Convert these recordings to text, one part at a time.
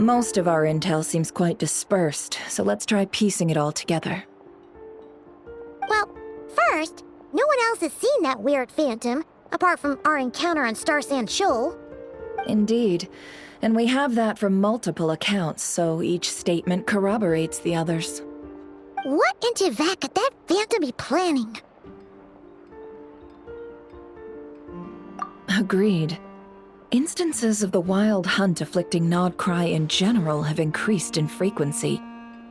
Most of our intel seems quite dispersed, so let's try piecing it all together. Well, first, no one else has seen that weird phantom, apart from our encounter on Star Sand Shoal. Indeed. And we have that from multiple accounts, so each statement corroborates the others. What in Teyvat could that phantom be planning? Agreed. Instances of the wild hunt afflicting Nod Krai in general have increased in frequency,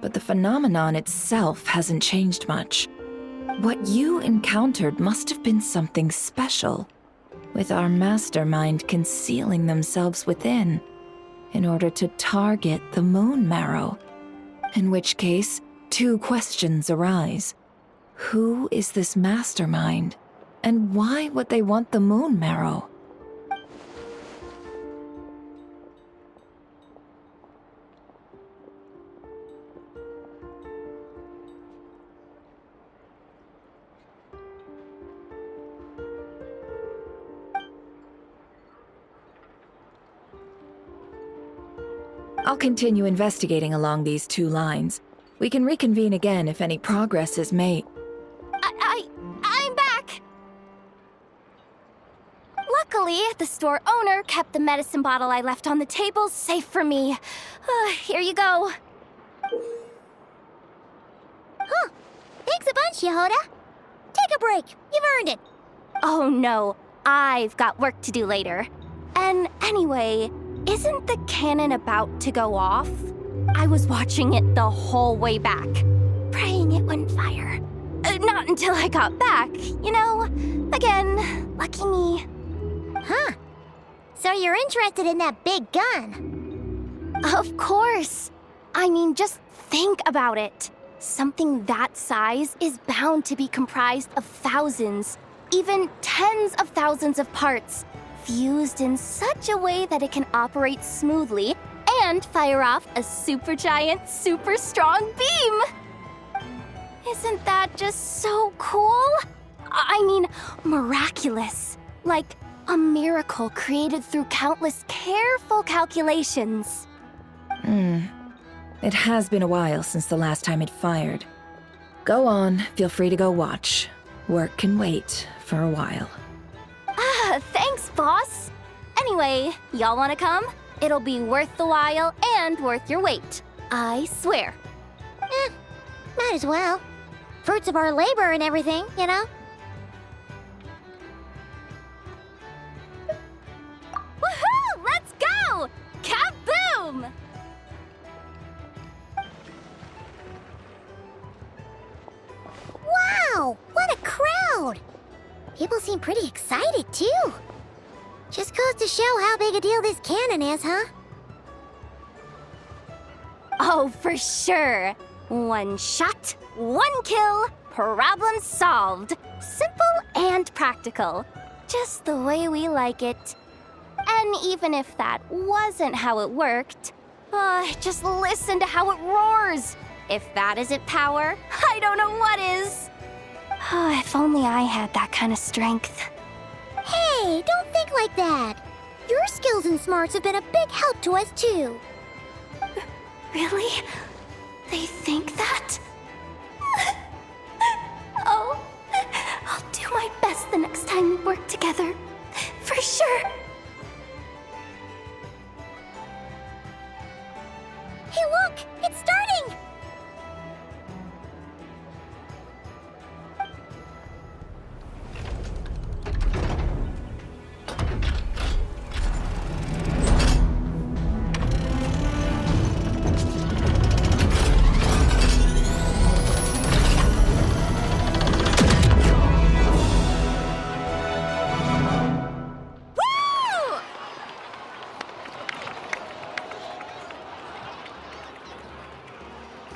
but the phenomenon itself hasn't changed much. What you encountered must have been something special, with our mastermind concealing themselves within, in order to target the Moon Marrow. In which case, two questions arise. Who is this mastermind? And why would they want the Moon Marrow? I'll continue investigating along these two lines. We can reconvene again if any progress is made. I'm back! Luckily, the store owner kept the medicine bottle I left on the table safe for me. Here you go. Huh. Thanks a bunch, Yehoda. Take a break. You've earned it. Oh no, I've got work to do later. And anyway, isn't the cannon about to go off? I was watching it the whole way back, praying it wouldn't fire. Not until I got back, you know? Again, lucky me. Huh. So you're interested in that big gun? Of course. I mean, just think about it. Something that size is bound to be comprised of thousands, even tens of thousands of parts, fused in such a way that it can operate smoothly and fire off a supergiant, super strong beam! Isn't that just so cool? I mean, miraculous. Like a miracle created through countless careful calculations. It has been a while since the last time it fired. Go on, feel free to go watch. Work can wait for a while. Thanks, boss. Anyway, y'all wanna come? It'll be worth the while and worth your wait. I swear. Might as well. Fruits of our labor and everything, you know? Woohoo! Let's go! Kaboom! Wow! What a crowd! People seem pretty excited, too. Just goes to show how big a deal this cannon is, huh? Oh, for sure. One shot, one kill, problem solved. Simple and practical. Just the way we like it. And even if that wasn't how it worked, just listen to how it roars. If that isn't power, I don't know what is. If only I had that kind of strength. Hey, don't think like that. Your skills and smarts have been a big help to us, too. Really? They think that? Oh, I'll do my best the next time we work together. For sure. Hey, look! It's starting!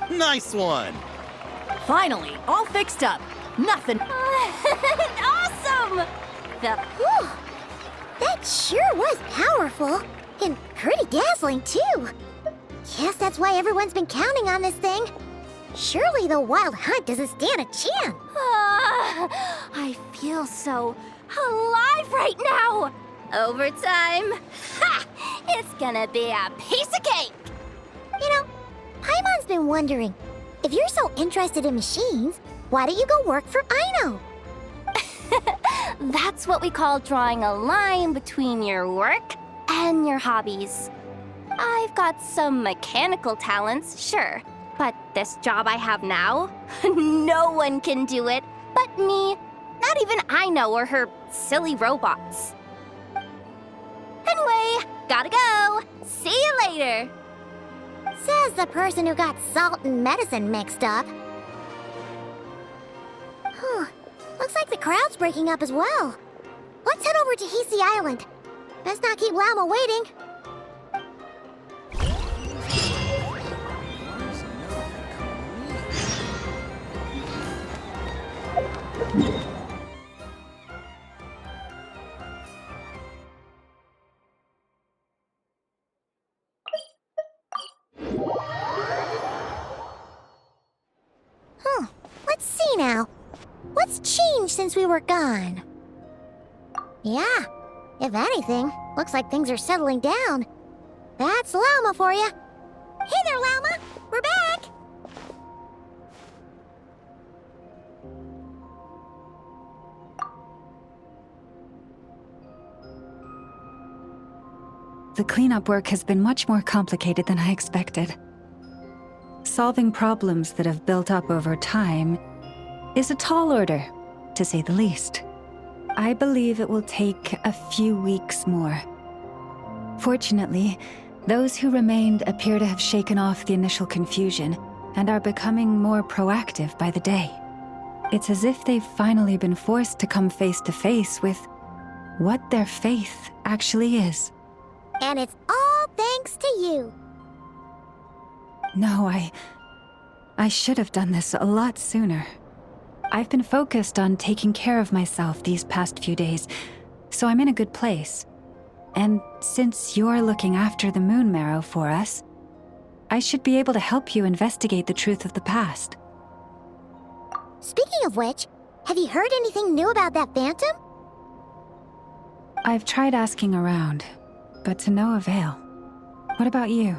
Nice one! Finally, all fixed up. Nothing. Awesome! Whew! That sure was powerful. And pretty dazzling, too. Guess that's why everyone's been counting on this thing. Surely the wild hunt doesn't stand a chance. I feel so alive right now. Overtime. Ha! It's gonna be a piece of cake. You know, Paimon's been wondering, if you're so interested in machines, why don't you go work for Aino? That's what we call drawing a line between your work and your hobbies. I've got some mechanical talents, sure, but this job I have now, no one can do it but me. Not even Aino or her silly robots. Anyway, gotta go. See you later. Says the person who got salt and medicine mixed up. Huh. Looks like the crowd's breaking up as well. Let's head over to Hisi Island. Best not keep Llama waiting. Let's see now. What's changed since we were gone? Yeah, if anything, looks like things are settling down. That's Llama for you. Hey there, Llama. We're back. The cleanup work has been much more complicated than I expected. Solving problems that have built up over time is a tall order, to say the least. I believe it will take a few weeks more. Fortunately, those who remained appear to have shaken off the initial confusion and are becoming more proactive by the day. It's as if they've finally been forced to come face to face with what their faith actually is. And it's all thanks to you. No, I should have done this a lot sooner. I've been focused on taking care of myself these past few days, so I'm in a good place. And since you're looking after the Moon Marrow for us, I should be able to help you investigate the truth of the past. Speaking of which, have you heard anything new about that phantom? I've tried asking around, but to no avail. What about you?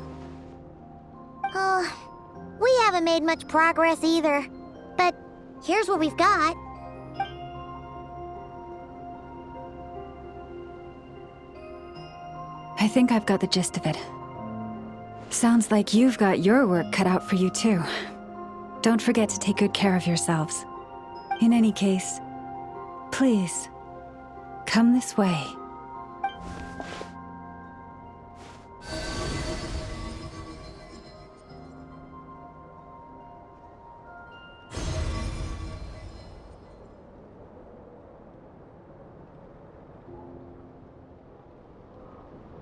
We haven't made much progress either. But here's what we've got. I think I've got the gist of it. Sounds like you've got your work cut out for you too. Don't forget to take good care of yourselves. In any case, please, come this way.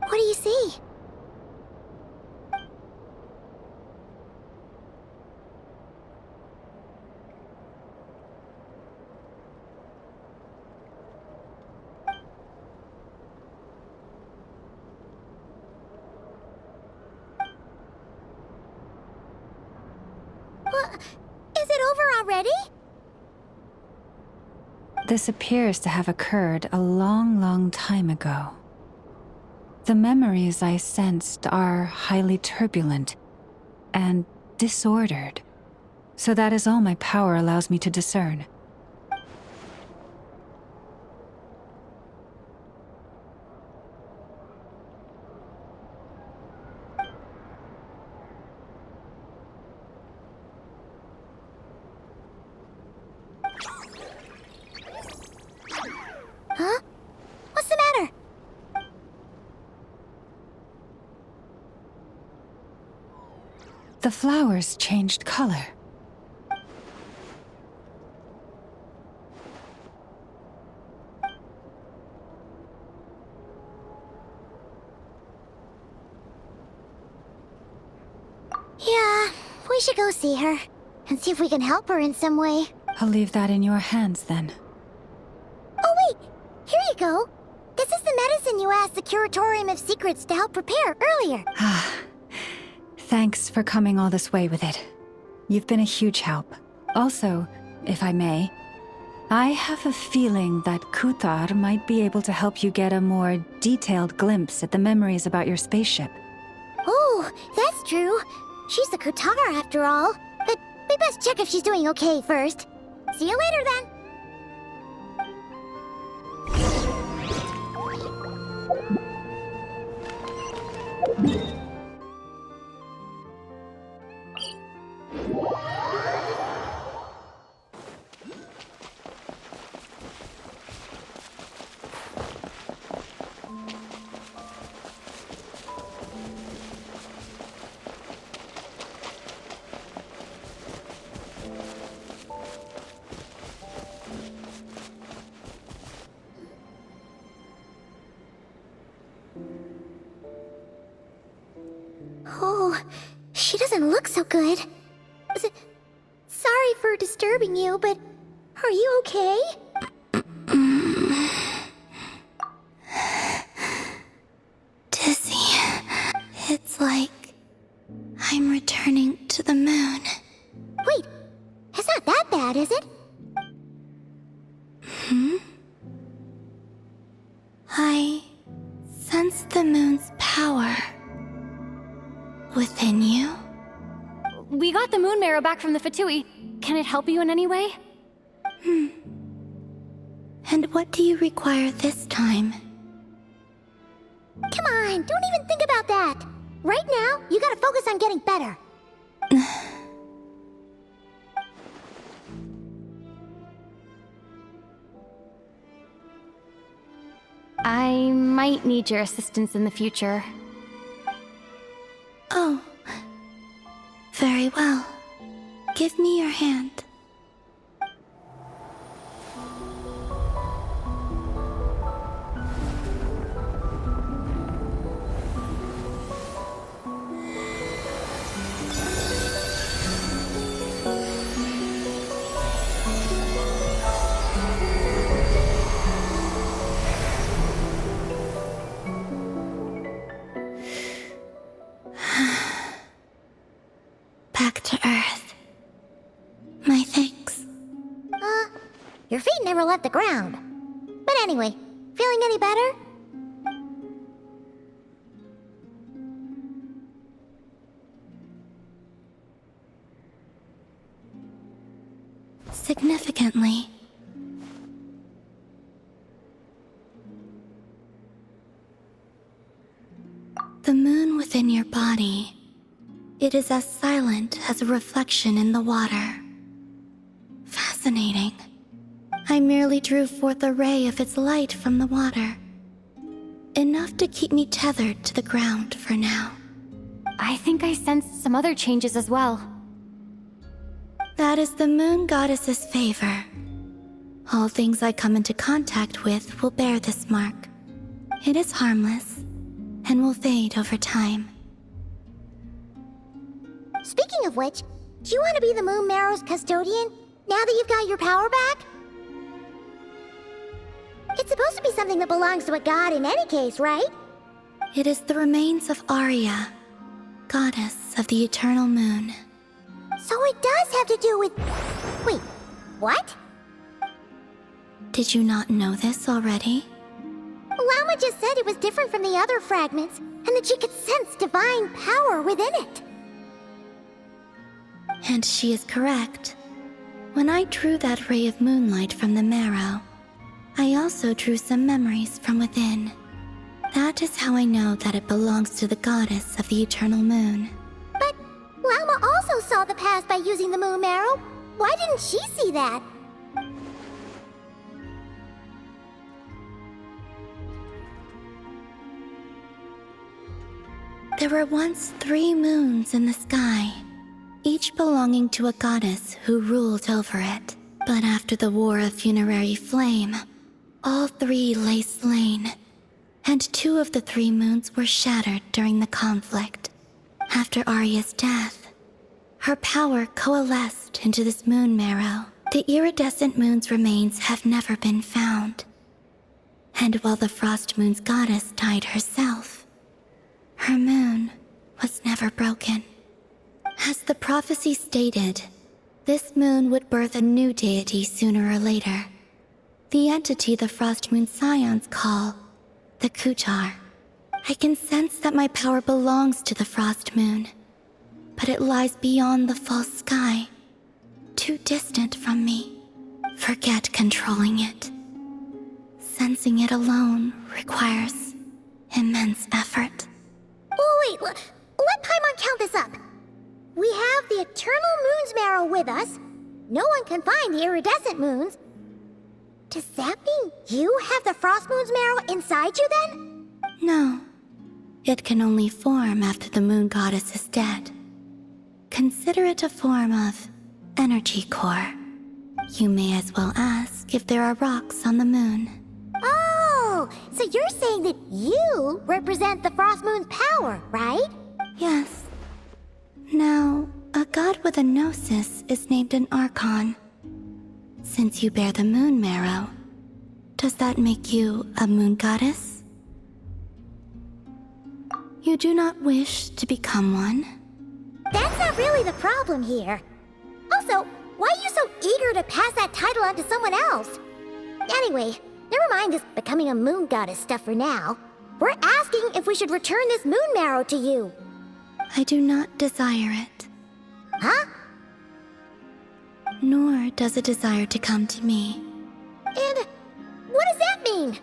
What do you see? What? Is it over already? This appears to have occurred a long, long time ago. The memories I sensed are highly turbulent and disordered, so that is all my power allows me to discern. Huh? What's the matter? The flowers changed color. Yeah, we should go see her and see if we can help her in some way. I'll leave that in your hands then. Oh wait, here you go. This is the medicine you asked the Curatorium of Secrets to help prepare earlier. Ah, thanks for coming all this way with it. You've been a huge help. Also, if I may, I have a feeling that Kuthar might be able to help you get a more detailed glimpse at the memories about your spaceship. Oh, that's true. She's the Kutara after all. But we best check if she's doing okay first. See you later then. Oh, she doesn't look so good. Sorry for disturbing you, but are you okay? Dizzy. It's like I'm returning to the moon. Wait, it's not that bad, is it? I sense the moon's power within you. We got the moon marrow back from the Fatui. Can it help you in any way? And what do you require this time? Come on, don't even think about that. Right now, you gotta focus on getting better. I might need your assistance in the future. Oh. Very well. Give me your hand. Back to Earth. My thanks. Your feet never left the ground. But anyway, feeling any better? Significantly. The moon within your body. It is as silent as a reflection in the water. Fascinating. I merely drew forth a ray of its light from the water. Enough to keep me tethered to the ground for now. I think I sensed some other changes as well. That is the moon goddess's favor. All things I come into contact with will bear this mark. It is harmless, and will fade over time. Speaking of which, do you want to be the Moon Marrow's custodian, now that you've got your power back? It's supposed to be something that belongs to a god in any case, right? It is the remains of Arya, goddess of the eternal moon. So it does have to do with... Wait, what? Did you not know this already? Lama just said it was different from the other fragments, and that she could sense divine power within it. And she is correct. When I drew that ray of moonlight from the marrow, I also drew some memories from within. That is how I know that it belongs to the goddess of the eternal moon. But Lama also saw the past by using the Moon Marrow. Why didn't she see that? There were once 3 moons in the sky, each belonging to a goddess who ruled over it. But after the War of Funerary Flame, all 3 lay slain, and 2 of the 3 moons were shattered during the conflict. After Arya's death, her power coalesced into this moon marrow. The iridescent moon's remains have never been found. And while the Frost Moon's goddess died herself, her moon was never broken. As the prophecy stated, this moon would birth a new deity sooner or later. The entity the Frost Moon Scions call the Kutar. I can sense that my power belongs to the Frost Moon. but it lies beyond the false sky, too distant from me. Forget controlling it. Sensing it alone requires immense effort. Oh, wait, let Paimon count this up. We have the Eternal Moon's Marrow with us. No one can find the iridescent moons. Does that mean you have the Frost Moon's Marrow inside you then? No. It can only form after the moon goddess is dead. Consider it a form of energy core. You may as well ask if there are rocks on the moon. Oh, so you're saying that you represent the Frost Moon's power, right? Yes. Now, a god with a gnosis is named an Archon. Since you bear the moon marrow, does that make you a moon goddess? You do not wish to become one? That's not really the problem here. Also, why are you so eager to pass that title on to someone else? Anyway, never mind this becoming a moon goddess stuff for now. We're asking if we should return this moon marrow to you. I do not desire it. Huh? Nor does it desire to come to me. And what does that mean?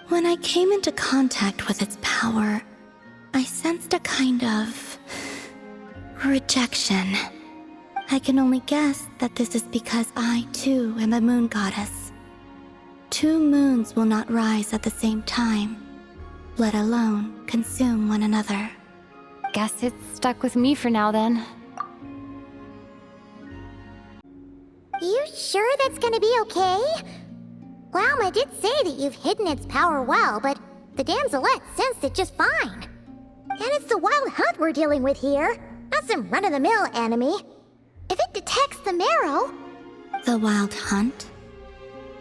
When I came into contact with its power, I sensed a kind of rejection. I can only guess that this is because I, too, am a moon goddess. Two moons will not rise at the same time, let alone consume one another. Guess it's stuck with me for now then. You sure that's gonna be okay? Glauma did say that you've hidden its power well, but the damselette sensed it just fine. And it's the wild hunt we're dealing with here, not some run-of-the-mill enemy. If it detects the marrow... The wild hunt?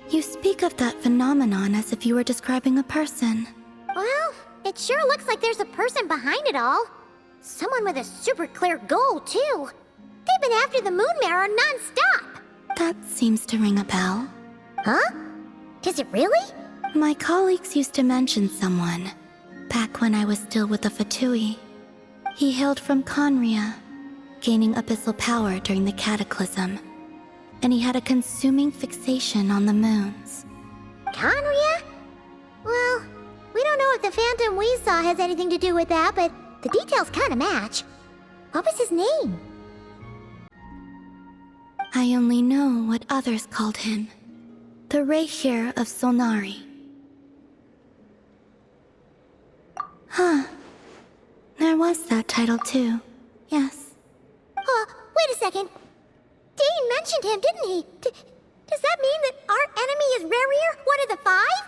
You speak of that phenomenon as if you were describing a person. Well, it sure looks like there's a person behind it all. Someone with a super clear goal, too. They've been after the moon marrow non-stop. That seems to ring a bell. Huh? Does it really? My colleagues used to mention someone, back when I was still with the Fatui. He hailed from Conria, gaining abyssal power during the Cataclysm, and he had a consuming fixation on the moons. Conria? Well, we don't know if the phantom we saw has anything to do with that, but the details kinda match. What was his name? I only know what others called him. The Reihir of Solnari. Huh. There was that title too. Yes. Wait a second. Dane mentioned him, didn't he? Does that mean that our enemy is Rerir, one of the five?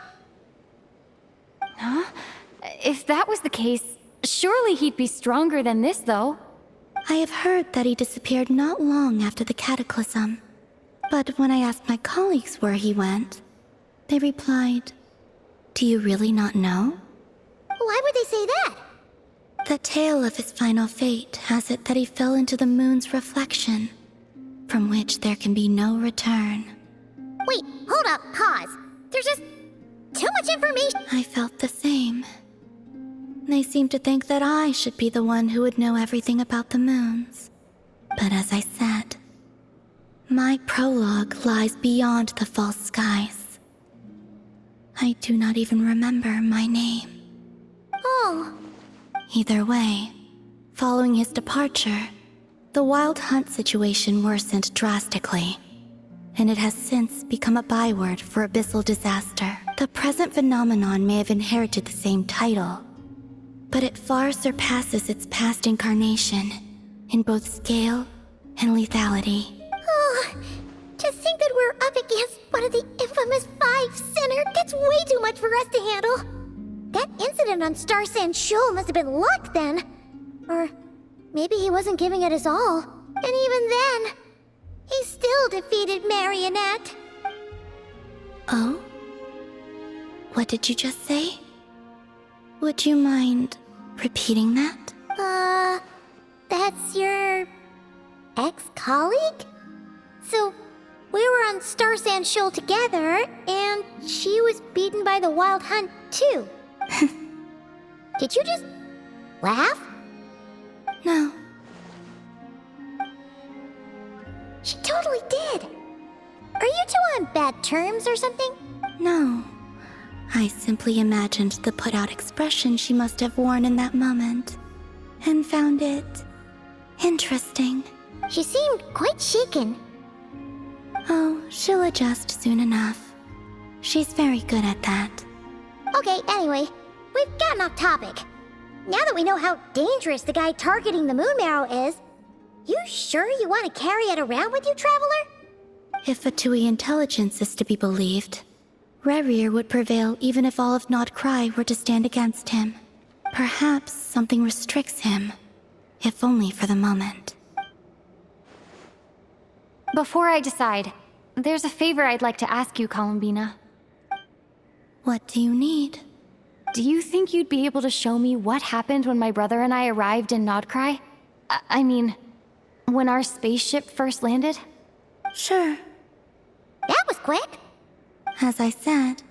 Huh? If that was the case, surely he'd be stronger than this, though. I have heard that he disappeared not long after the Cataclysm. But when I asked my colleagues where he went, they replied, "Do you really not know?" Why would they say that? The tale of his final fate has it that he fell into the moon's reflection, from which there can be no return. Wait, hold up, pause. There's just too much information. I felt the same. They seemed to think that I should be the one who would know everything about the moons. But as I said, my prologue lies beyond the false skies. I do not even remember my name. Oh, Either way, following his departure, the wild hunt situation worsened drastically, and it has since become a byword for abyssal disaster. The present phenomenon may have inherited the same title, but it far surpasses its past incarnation in both scale and lethality. oh, to think that we're up against one of the infamous five sinner, that's way too much for us to handle. That incident on Star Sand Shoal must have been luck then. Or maybe he wasn't giving it his all. And even then, he still defeated Marionette. Oh? What did you just say? Would you mind repeating that? That's your ex-colleague? So, we were on Star Sand Shoal together, and she was beaten by the Wild Hunt too. Did you just laugh? No. She totally did. Are you two on bad terms or something? No. I simply imagined the put-out expression she must have worn in that moment, and found it interesting. She seemed quite shaken. Oh, she'll adjust soon enough. She's very good at that. Okay, anyway, we've gotten off topic. Now that we know how dangerous the guy targeting the moon marrow is, you sure you want to carry it around with you, Traveler? If Fatui intelligence is to be believed, Rerir would prevail even if all of Nod Krai were to stand against him. Perhaps something restricts him, if only for the moment. Before I decide, there's a favor I'd like to ask you, Columbina. What do you need? Do you think you'd be able to show me what happened when my brother and I arrived in Nodcry? I mean, when our spaceship first landed? Sure. That was quick. As I said,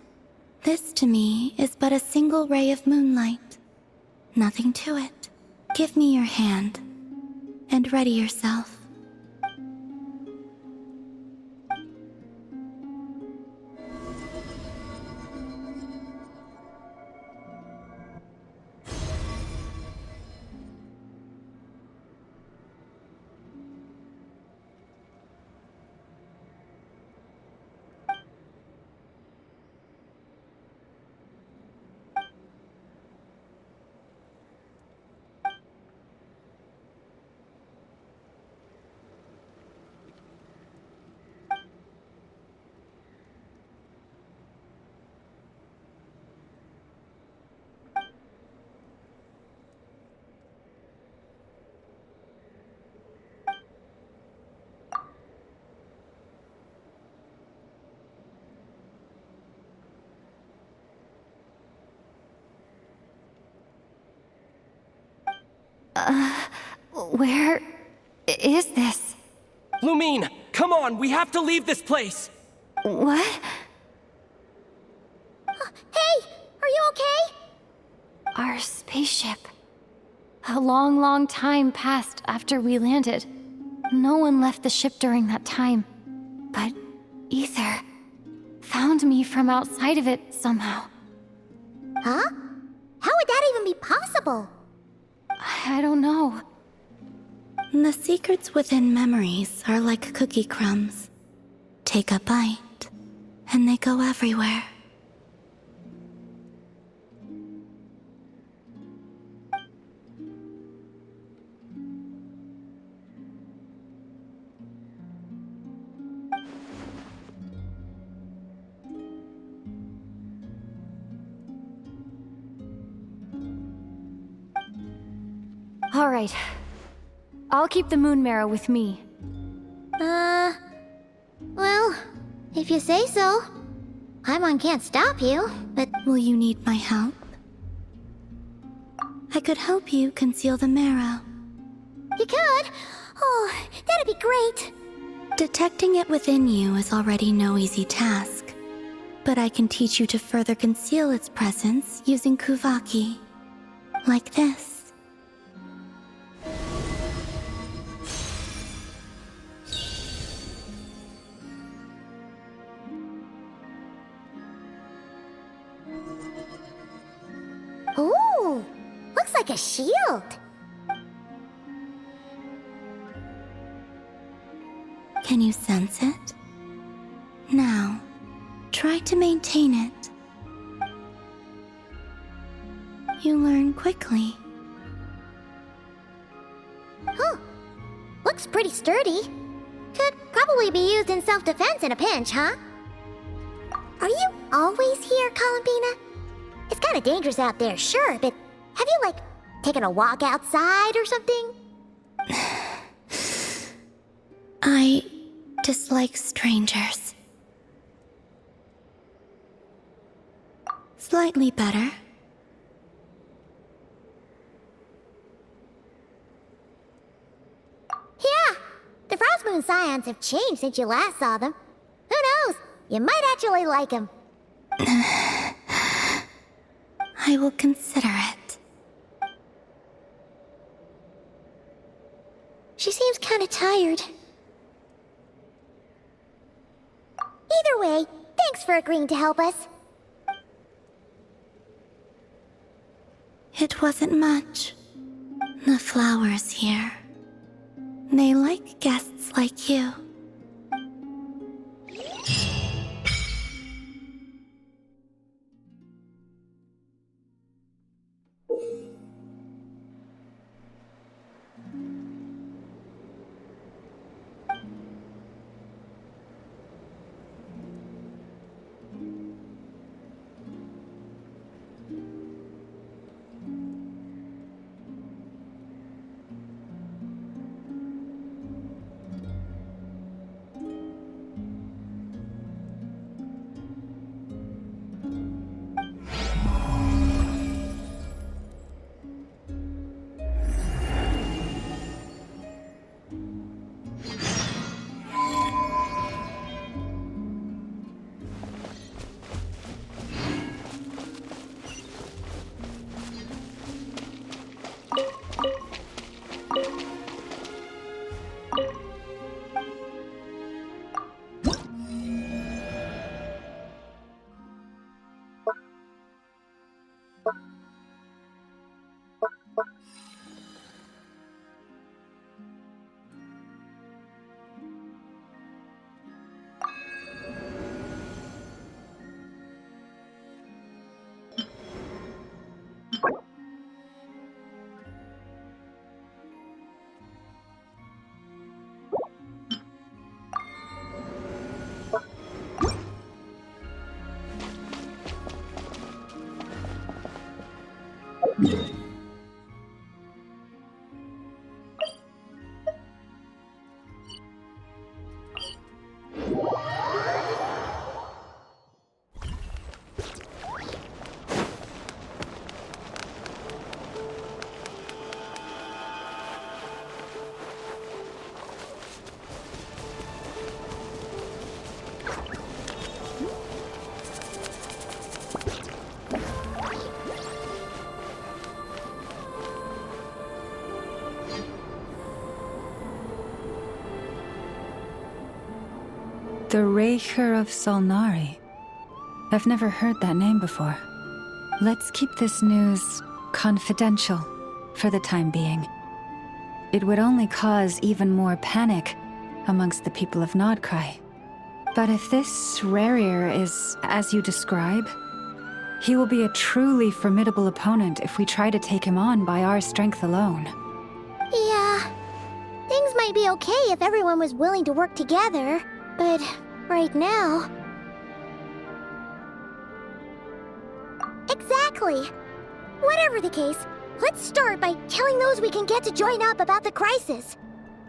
this to me is but a single ray of moonlight. Nothing to it. Give me your hand, and ready yourself. Where is this? Lumine, come on, we have to leave this place! What? Hey, are you okay? Our spaceship. A long, long time passed after we landed. No one left the ship during that time. But Ether found me from outside of it somehow. Huh? How would that even be possible? I don't know. The secrets within memories are like cookie crumbs. Take a bite, and they go everywhere. All right. I'll keep the moon marrow with me. Well, if you say so. Paimon can't stop you, but Will you need my help? I could help you conceal the marrow. you could. Oh, that'd be great. Detecting it within you is already no easy task, but I can teach you to further conceal its presence using Kuvaki. Like this. Ooh, looks like a shield. Can you sense it? Now, try to maintain it. You learn quickly. Huh. Looks pretty sturdy. Could probably be used in self-defense in a pinch, huh? Are you always here, Columbina? It's kind of dangerous out there, sure, but have you, like, taken a walk outside or something? I dislike strangers. Slightly better. Yeah, the Frost Moon Scions have changed since you last saw them. Who knows? You might actually like them. I will consider it. kinda tired. Either way, thanks for agreeing to help us. It wasn't much. The flowers here. They like guests like you. The Raker of Solnari. I've never heard that name before. Let's keep this news confidential for the time being. It would only cause even more panic amongst the people of Krai. But if this Rarir is as you describe, he will be a truly formidable opponent if we try to take him on by our strength alone. Yeah, things might be okay if everyone was willing to work together, but right now... Exactly! Whatever the case, let's start by telling those we can get to join up about the crisis.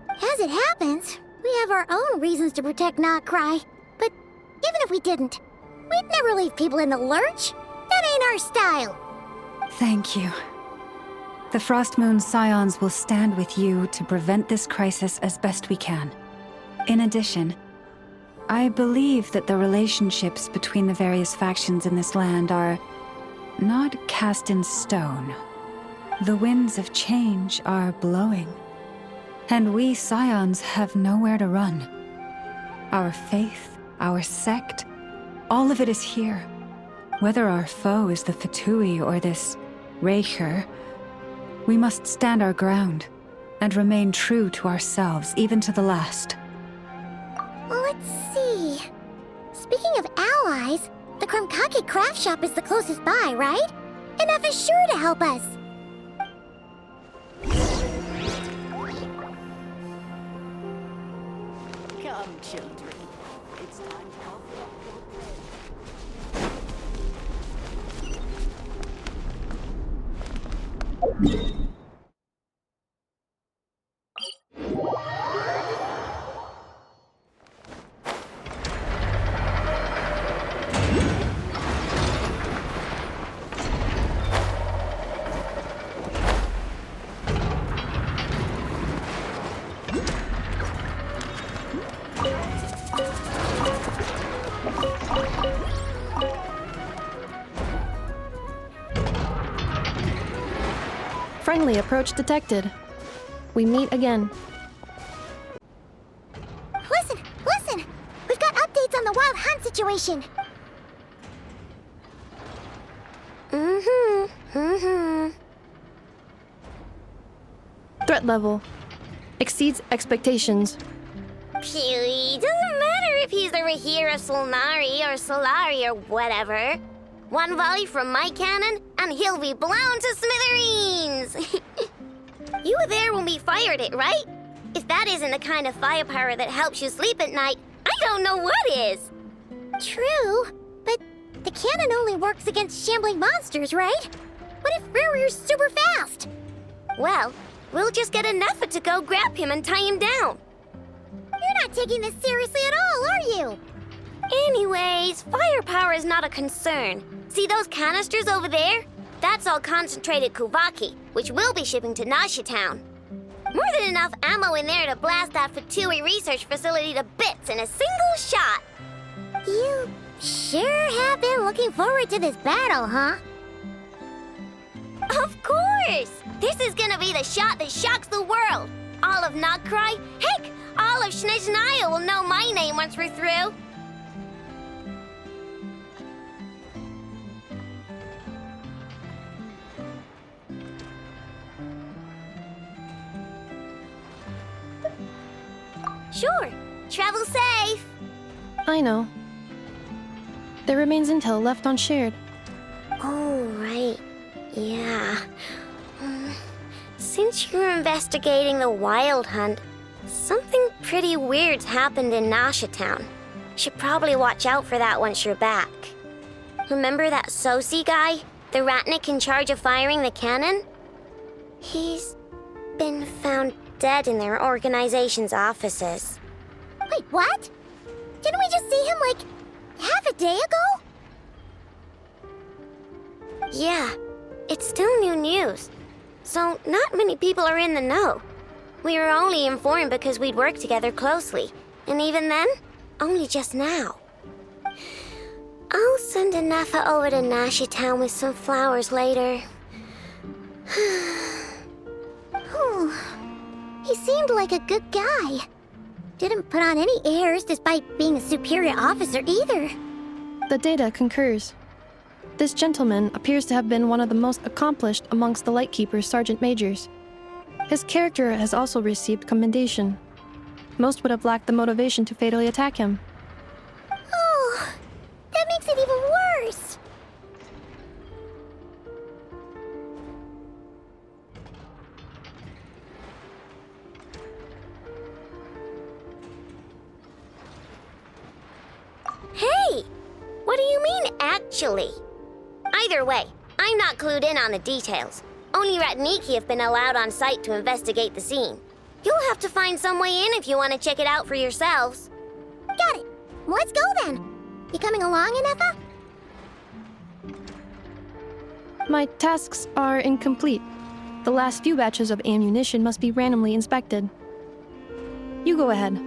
As it happens, we have our own reasons to protect Krai, but even if we didn't, we'd never leave people in the lurch. That ain't our style. Thank you. The Frostmoon Scions will stand with you to prevent this crisis as best we can. In addition, I believe that the relationships between the various factions in this land are not cast in stone. The winds of change are blowing, and we Scions have nowhere to run. Our faith, our sect, all of it is here. Whether our foe is the Fatui or this Raker, we must stand our ground and remain true to ourselves, even to the last. Let's see. Speaking of allies, the Krumkake craft shop is the closest by, right? Enough is sure to help us. Come, children. It's time to offer up your bread. Friendly approach detected. We meet again. situation. Threat level exceeds expectations. Phew, doesn't matter if he's the Rahira Solnari or Solari or whatever. One volley from my cannon, and he'll be blown to smithereens! You were there when we fired it, right? If that isn't the kind of firepower that helps you sleep at night, I don't know what is! True, but the cannon only works against shambling monsters, right? What if Rarir's super fast? Well, we'll just get a Nepha to go grab him and tie him down. You're not taking this seriously at all, are you? Anyways, firepower is not a concern. See those canisters over there? That's all concentrated Kuvaki, which we'll be shipping to Nasha Town. More than enough ammo in there to blast that Fatui research facility to bits in a single shot. You sure have been looking forward to this battle, huh? Of course! This is gonna be the shot that shocks the world. All of Krai, heck, all of Snezhnaya will know my name once we're through. Sure. Travel safe. I know. There remains intel left unshared. Oh, right. Yeah. Since you're investigating the Wild Hunt, something pretty weird's happened in Nasha Town. Should probably watch out for that once you're back. Remember that Sosi guy? The Ratnik in charge of firing the cannon? He's been found dead in their organization's offices. Wait, what? Didn't we just see him, like, half a day ago? Yeah, it's still new news. So not many people are in the know. We were only informed because we'd worked together closely. And even then, only just now. I'll send a Nepha over to Nasha Town with some flowers later. He seemed like a good guy. Didn't put on any airs despite being a superior officer either. The data concurs. This gentleman appears to have been one of the most accomplished amongst the Lightkeeper's sergeant majors. His character has also received commendation. Most would have lacked the motivation to fatally attack him. Oh, that makes it even worse. Hey! What do you mean, actually? Either way, I'm not clued in on the details. Only Ratniki have been allowed on site to investigate the scene. You'll have to find some way in if you want to check it out for yourselves. Got it. Let's go then. You coming along, Anefa? My tasks are incomplete. The last few batches of ammunition must be randomly inspected. You go ahead.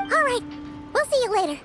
All right. We'll see you later.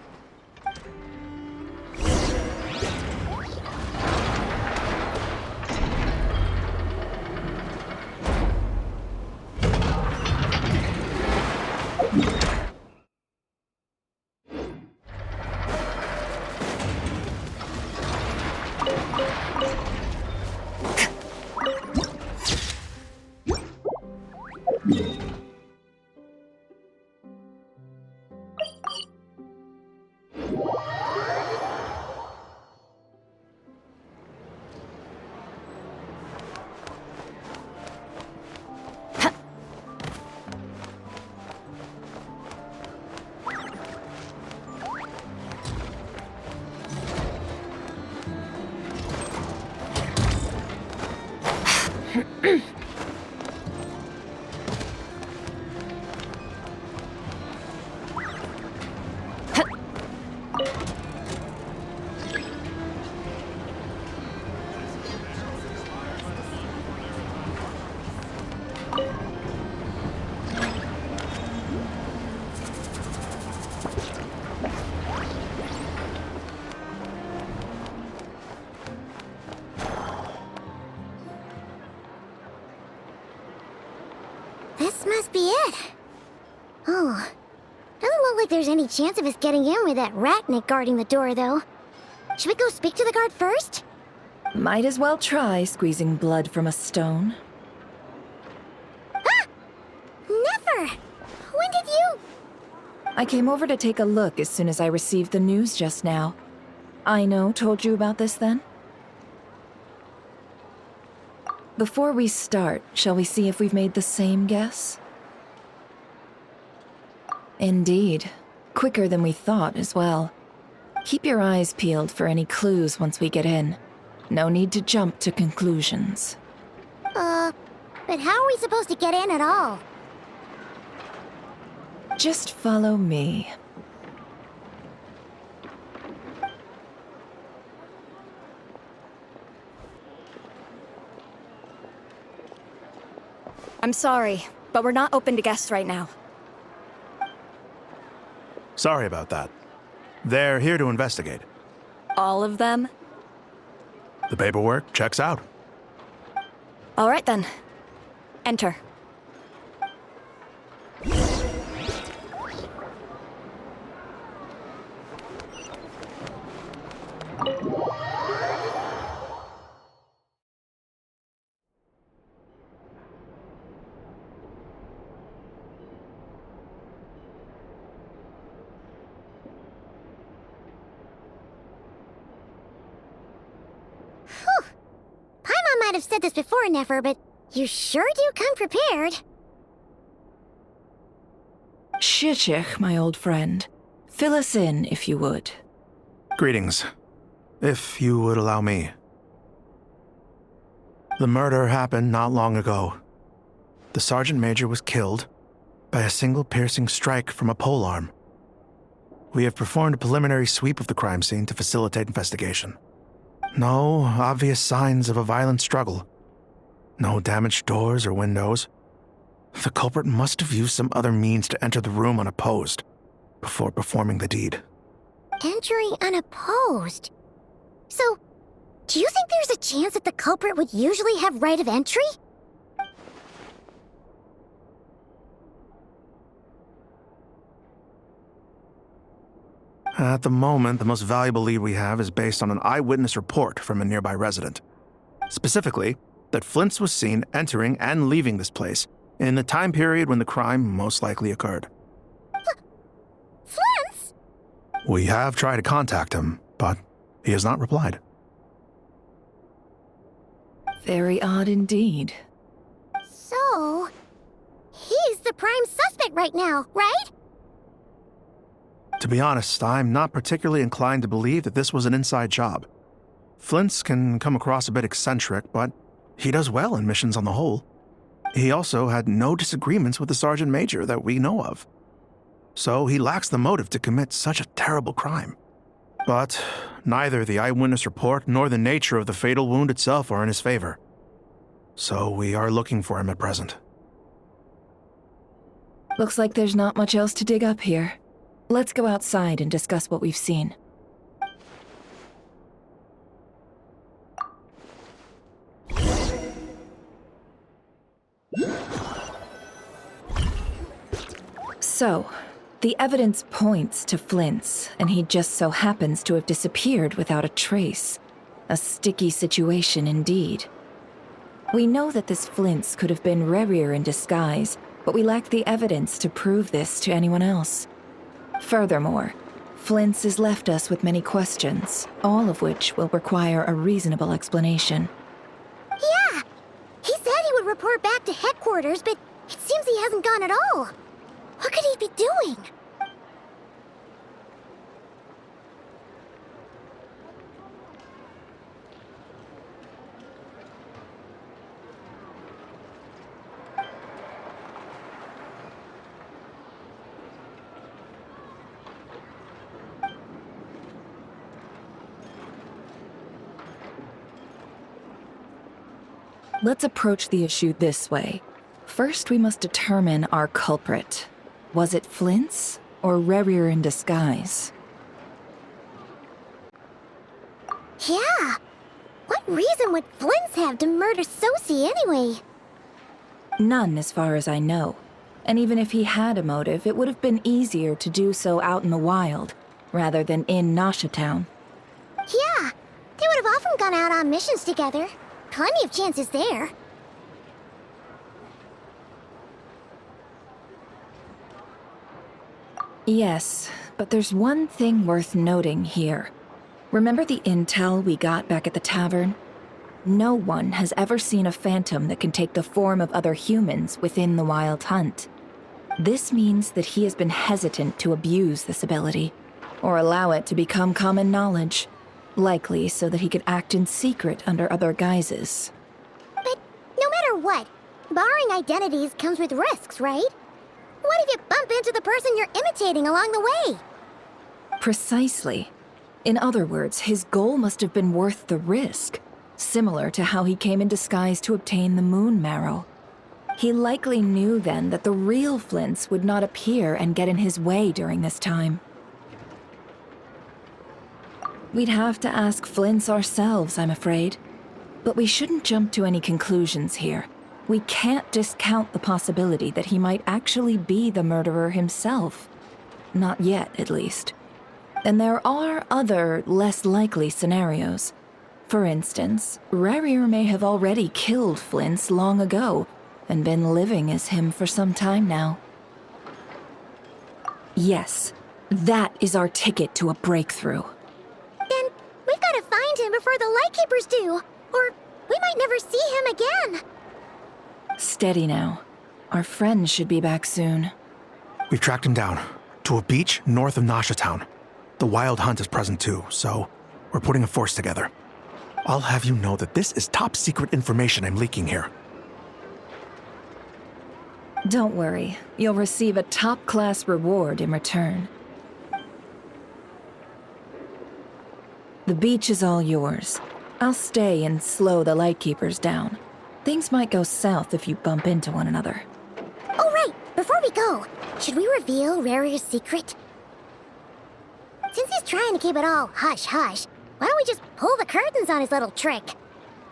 This must be it. Oh, doesn't look look like there's any chance of us getting in with that ratnik guarding the door, though. Should we go speak to the guard first? Might as well try squeezing blood from a stone. Ah! Never! When did you... I came over to take a look as soon as I received the news just now. Aino told you about this then? Before we start, shall we see if we've made the same guess? Indeed. Quicker than we thought as well. Keep your eyes peeled for any clues once we get in. No need to jump to conclusions. But how are we supposed to get in at all? Just follow me. I'm sorry, but we're not open to guests right now. Sorry about that. They're here to investigate. All of them? The paperwork checks out. All right then. Enter. Paimon might have said this before, Nefer, but you sure do come prepared. Shishich, my old friend. Fill us in, if you would. Greetings. If you would allow me. The murder happened not long ago. The Sergeant Major was killed by a single piercing strike from a polearm. We have performed a preliminary sweep of the crime scene to facilitate investigation. No obvious signs of a violent struggle. No damaged doors or windows. The culprit must have used some other means to enter the room unopposed before performing the deed. Entering unopposed? So, do you think there's a chance that the culprit would usually have right of entry? At the moment, the most valuable lead we have is based on an eyewitness report from a nearby resident. Specifically, that Flint's was seen entering and leaving this place in the time period when the crime most likely occurred. Flint's? We have tried to contact him, but he has not replied. Very odd indeed. So, he's the prime suspect right now, right? To be honest, I'm not particularly inclined to believe that this was an inside job. Flint's can come across a bit eccentric, but he does well in missions on the whole. He also had no disagreements with the Sergeant Major that we know of. So he lacks the motive to commit such a terrible crime. But neither the eyewitness report nor the nature of the fatal wound itself are in his favor. So we are looking for him at present. Looks like there's not much else to dig up here. Let's go outside and discuss what we've seen. So, the evidence points to Flint's, and he just so happens to have disappeared without a trace. A sticky situation indeed. We know that this Flint's could have been Rerir in disguise, but we lack the evidence to prove this to anyone else. Furthermore, Flint's has left us with many questions, all of which will require a reasonable explanation. Yeah! He said he would report back to headquarters, but it seems he hasn't gone at all. What could he be doing? Let's approach the issue this way. First, we must determine our culprit. Was it Flint's or Rerir in disguise? Yeah! What reason would Flint's have to murder Sosie anyway? None as far as I know. And even if he had a motive, it would have been easier to do so out in the wild, rather than in Nasha Town. Yeah, they would have often gone out on missions together. Plenty of chances there. Yes, but there's one thing worth noting here. Remember the intel we got back at the tavern? No one has ever seen a phantom that can take the form of other humans within the Wild Hunt. This means that he has been hesitant to abuse this ability, or allow it to become common knowledge, likely so that he could act in secret under other guises. But no matter what, borrowing identities comes with risks, right? What if you bump into the person you're imitating along the way? Precisely. In other words, his goal must have been worth the risk, similar to how he came in disguise to obtain the moon marrow. He likely knew then that the real Flints would not appear and get in his way during this time. We'd have to ask Flints ourselves, I'm afraid. But we shouldn't jump to any conclusions here. We can't discount the possibility that he might actually be the murderer himself. Not yet, at least. And there are other, less likely scenarios. For instance, Rarier may have already killed Flints long ago, and been living as him for some time now. Yes, that is our ticket to a breakthrough. Then we've got to find him before the Lightkeepers do, or we might never see him again. Steady now. Our friend should be back soon. We've tracked him down to a beach north of Nasha Town. The Wild Hunt is present too, so we're putting a force together. I'll have you know that this is top secret information I'm leaking here. Don't worry, you'll receive a top-class reward in return. The beach is all yours. I'll stay and slow the Lightkeepers down. Things might go south if you bump into one another. Oh right, before we go, should we reveal Rarier's secret? Since he's trying to keep it all hush-hush, why don't we just pull the curtains on his little trick?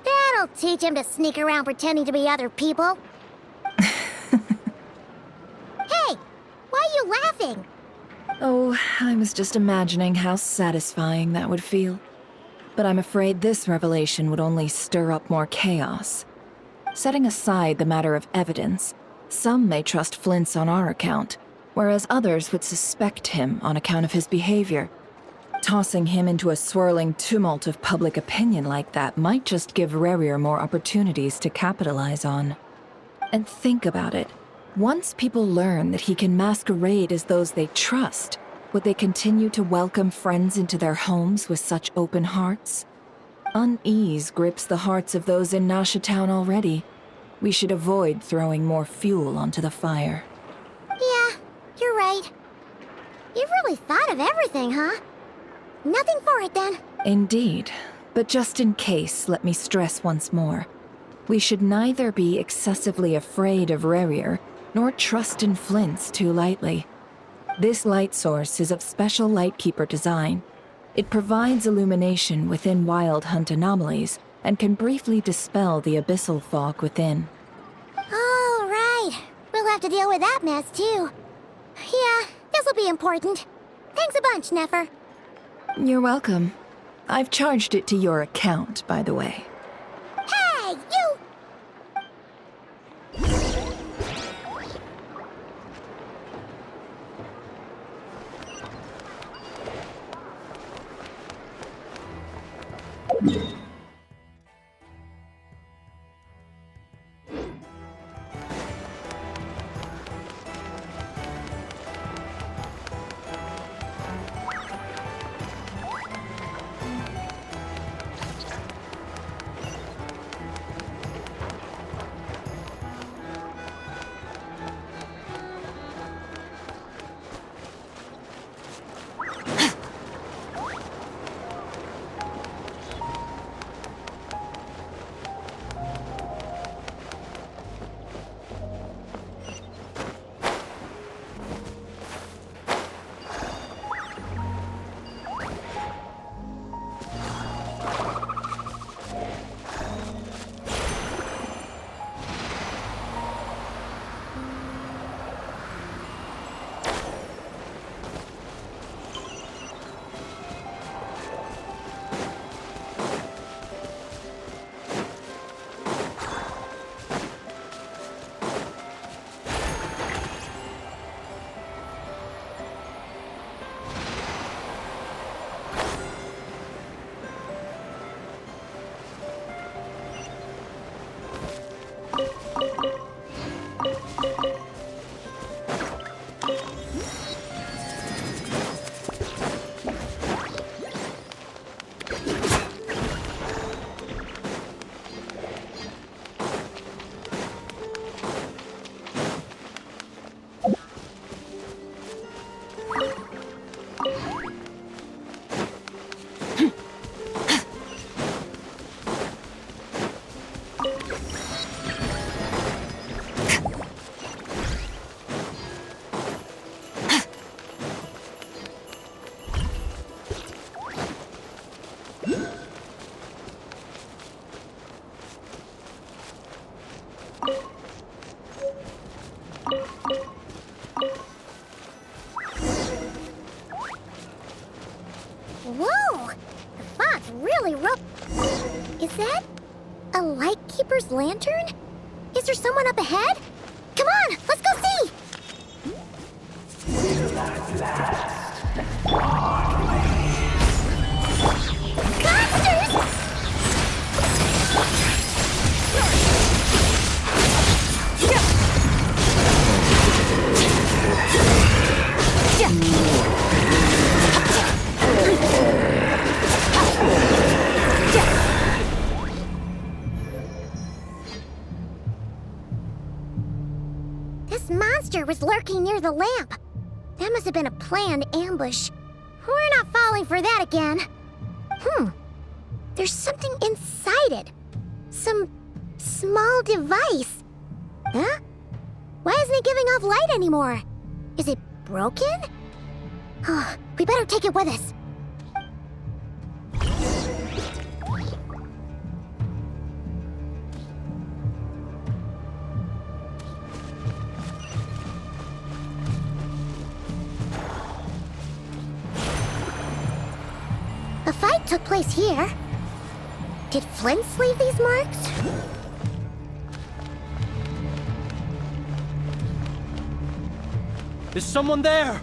That'll teach him to sneak around pretending to be other people. Hey, why are you laughing? Oh, I was just imagining how satisfying that would feel. But I'm afraid this revelation would only stir up more chaos. Setting aside the matter of evidence, some may trust Flint's on our account, whereas others would suspect him on account of his behavior. Tossing him into a swirling tumult of public opinion like that might just give Rarier more opportunities to capitalize on. And think about it. Once people learn that he can masquerade as those they trust, would they continue to welcome friends into their homes with such open hearts? Unease grips the hearts of those in Nasha Town already. We should avoid throwing more fuel onto the fire. Yeah, you're right. You've really thought of everything, huh? Nothing for it then. Indeed. But just in case, let me stress once more. We should neither be excessively afraid of Rarier, nor trust in Flints too lightly. This light source is of special Lightkeeper design. It provides illumination within Wild Hunt anomalies, and can briefly dispel the abyssal fog within. All right. We'll have to deal with that mess, too. Yeah, this'll be important. Thanks a bunch, Nefer. You're welcome. I've charged it to your account, by the way. Hey, you! rope. Is that a Lightkeeper's lantern? Is there someone up ahead? Come on, let's go see! Monsters! This monster was lurking near the lamp. That must have been a planned ambush. We're not falling for that again. There's something inside it. Some small device. Huh? Why isn't it giving off light anymore? Is it broken? Oh, we better take it with us. A fight took place here. Did Flint leave these marks? Is someone there?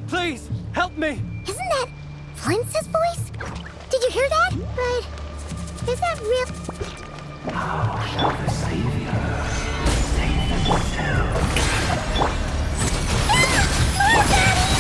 Please, help me! Isn't that Flint's voice? Did you hear that? But is that real? How shall the Savior save himself? More Daddy!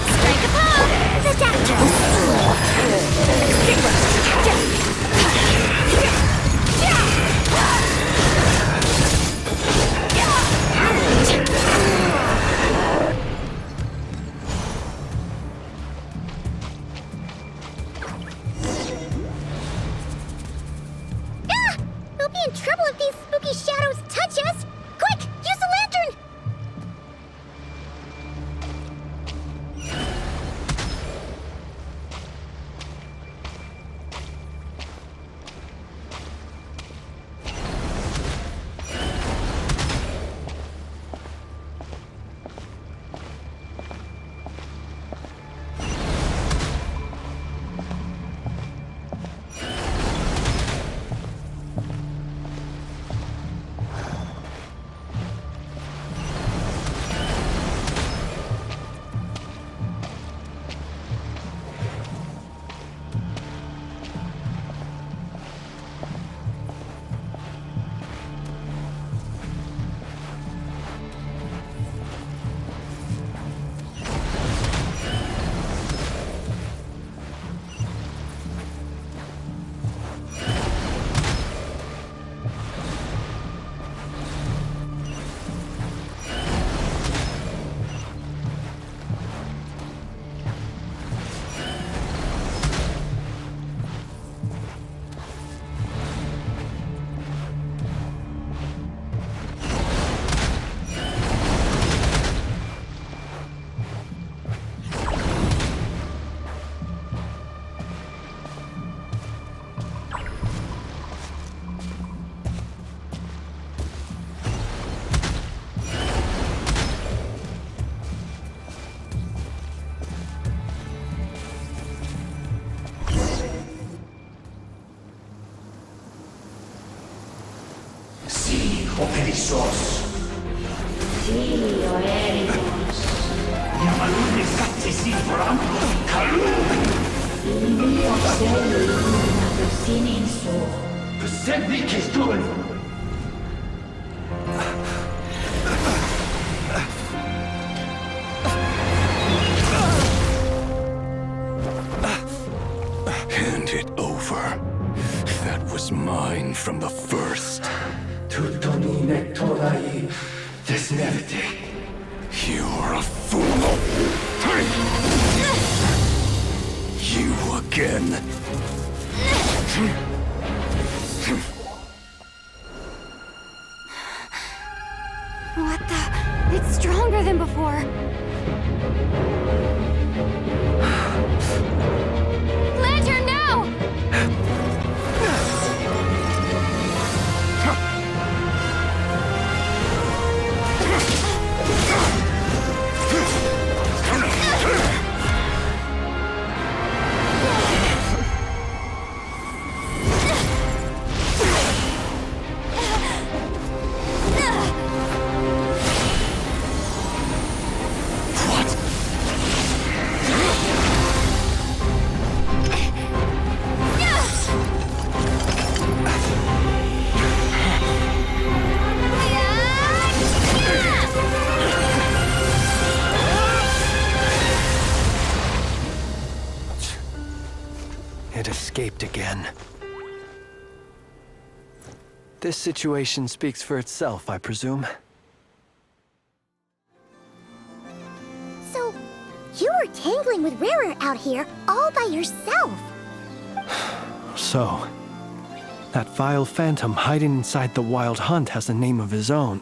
Strike upon the doctor! We'll be in trouble if these spooky shadows touch us! Quick, use the lantern! Operissos. Sì, Oericos. Yamalune sattesi forampo kalun. Ilmio seli una sininso. Persevi kestun. Hand it over. That was mine from the first. Tutoni nektorai desnevite. You're a fool. You again. What the? It's stronger than before. It escaped again. This situation speaks for itself, I presume. So, you were tangling with Rarer out here all by yourself. So, that vile phantom hiding inside the Wild Hunt has a name of his own.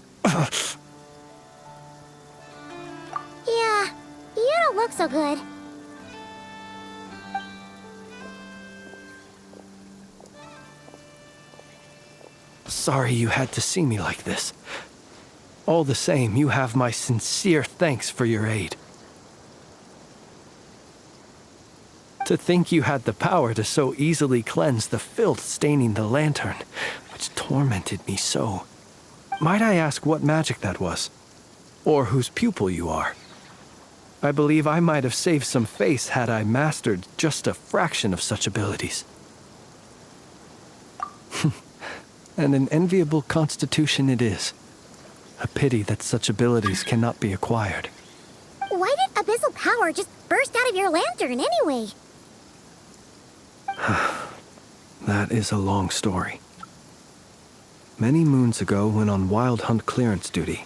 Yeah, you don't look so good. Sorry you had to see me like this. All the same, you have my sincere thanks for your aid. To think you had the power to so easily cleanse the filth staining the lantern, which tormented me so. Might I ask what magic that was? Or whose pupil you are? I believe I might have saved some face had I mastered just a fraction of such abilities. And an enviable constitution it is. A pity that such abilities cannot be acquired. Why did abyssal power just burst out of your lantern anyway? That is a long story. Many moons ago, when on Wild Hunt clearance duty,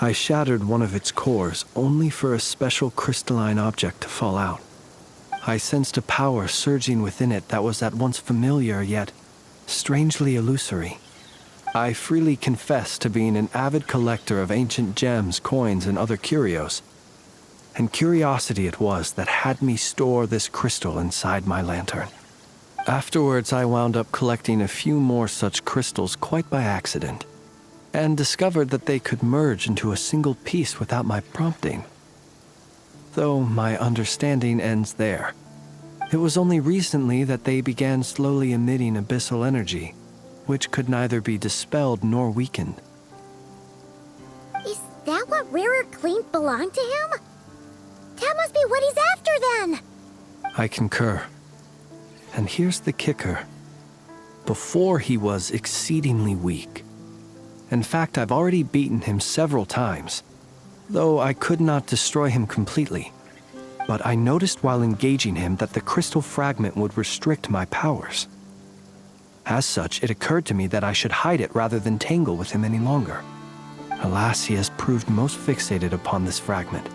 I shattered one of its cores only for a special crystalline object to fall out. I sensed a power surging within it that was at once familiar yet strangely illusory. I freely confess to being an avid collector of ancient gems, coins, and other curios. And curiosity it was that had me store this crystal inside my lantern. Afterwards, I wound up collecting a few more such crystals quite by accident, and discovered that they could merge into a single piece without my prompting. Though my understanding ends there. It was only recently that they began slowly emitting abyssal energy, which could neither be dispelled nor weakened. Is that what Rarer claimed belonged to him? That must be what he's after then! I concur. And here's the kicker. Before he was exceedingly weak. In fact, I've already beaten him several times, though I could not destroy him completely. But I noticed while engaging him that the crystal fragment would restrict my powers. As such, it occurred to me that I should hide it rather than tangle with him any longer. Alas, he has proved most fixated upon this fragment.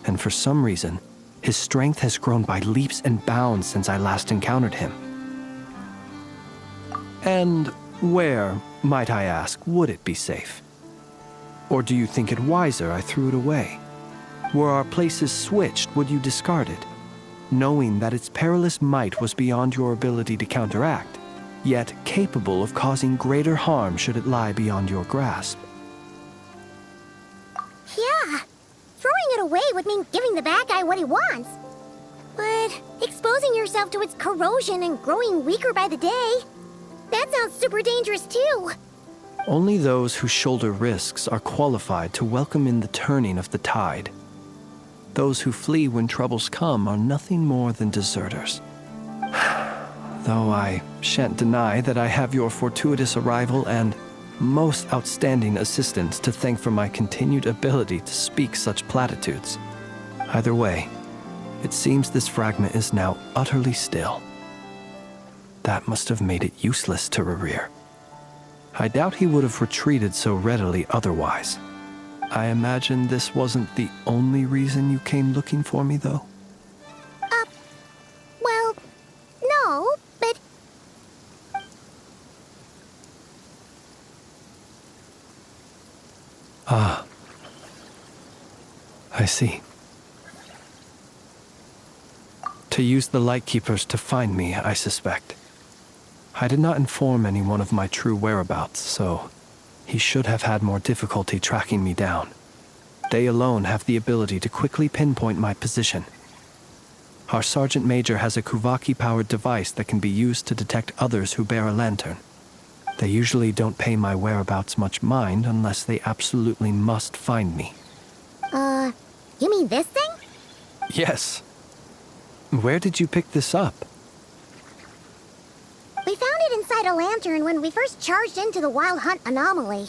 And for some reason, his strength has grown by leaps and bounds since I last encountered him. And where, might I ask, would it be safe? Or do you think it wiser I threw it away? Were our places switched, would you discard it, knowing that its perilous might was beyond your ability to counteract, yet capable of causing greater harm should it lie beyond your grasp? Yeah, throwing it away would mean giving the bad guy what he wants. But exposing yourself to its corrosion and growing weaker by the day, that sounds super dangerous too. Only those who shoulder risks are qualified to welcome in the turning of the tide. Those who flee when troubles come are nothing more than deserters. Though I shan't deny that I have your fortuitous arrival and most outstanding assistance to thank for my continued ability to speak such platitudes. Either way, it seems this fragment is now utterly still. That must have made it useless to Rarir. I doubt he would have retreated so readily otherwise. I imagine this wasn't the only reason you came looking for me, though? Well, no, but... Ah. I see. To use the Lightkeepers to find me, I suspect. I did not inform anyone of my true whereabouts, so he should have had more difficulty tracking me down. They alone have the ability to quickly pinpoint my position. Our Sergeant Major has a Kuvaki-powered device that can be used to detect others who bear a lantern. They usually don't pay my whereabouts much mind unless they absolutely must find me. You mean this thing? Yes. Where did you pick this up? We found it inside a lantern when we first charged into the Wild Hunt anomaly.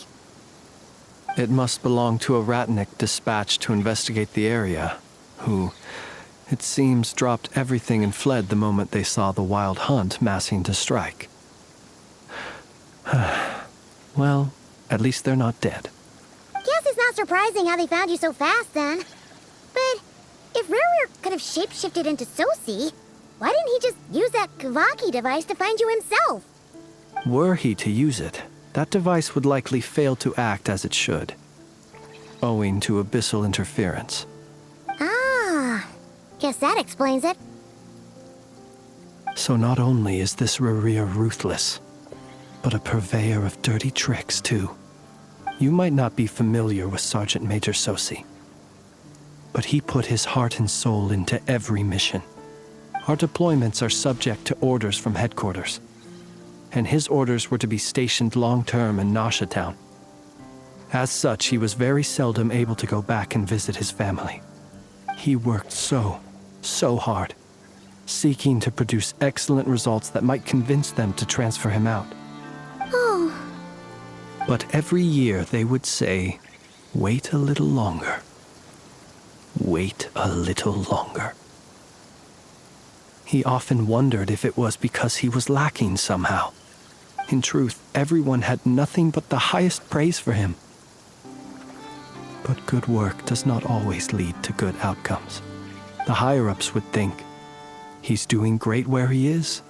It must belong to a Ratnik dispatched to investigate the area, who it seems, dropped everything and fled the moment they saw the Wild Hunt massing to strike. Well, at least they're not dead. Guess it's not surprising how they found you so fast then. But if Ruru could have shapeshifted into Sosi, why didn't he just use that Kavaki device to find you himself? Were he to use it, that device would likely fail to act as it should, owing to abyssal interference. Ah, guess that explains it. So not only is this Rurir ruthless, but a purveyor of dirty tricks too. You might not be familiar with Sergeant Major Sosi, but he put his heart and soul into every mission. Our deployments are subject to orders from headquarters, and his orders were to be stationed long-term in Nasha Town. As such, he was very seldom able to go back and visit his family. He worked so hard, seeking to produce excellent results that might convince them to transfer him out. Oh. But every year they would say, "Wait a little longer. Wait a little longer." He often wondered if it was because he was lacking somehow. In truth, everyone had nothing but the highest praise for him. But good work does not always lead to good outcomes. The higher-ups would think, he's doing great where he is.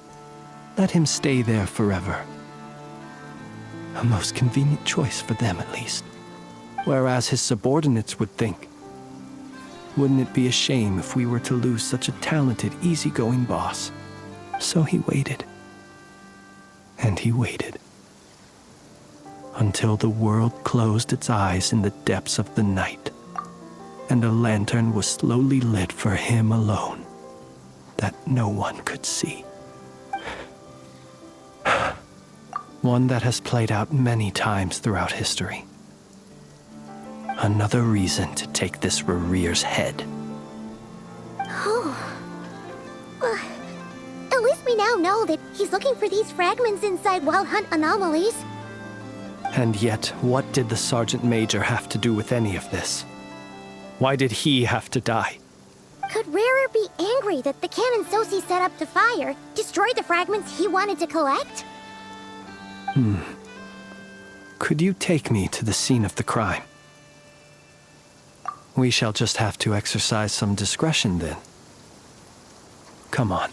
Let him stay there forever. A most convenient choice for them, at least. Whereas his subordinates would think, wouldn't it be a shame if we were to lose such a talented, easygoing boss? So he waited. And he waited. Until the world closed its eyes in the depths of the night, and a lantern was slowly lit for him alone, that no one could see. One that has played out many times throughout history. Another reason to take this Rurir's head. Oh. At least we now know that he's looking for these fragments inside Wild Hunt anomalies. And yet, what did the Sergeant Major have to do with any of this? Why did he have to die? Could Ruru be angry that the cannon Sosi set up to fire destroyed the fragments he wanted to collect? Could you take me to the scene of the crime? We shall just have to exercise some discretion then. Come on.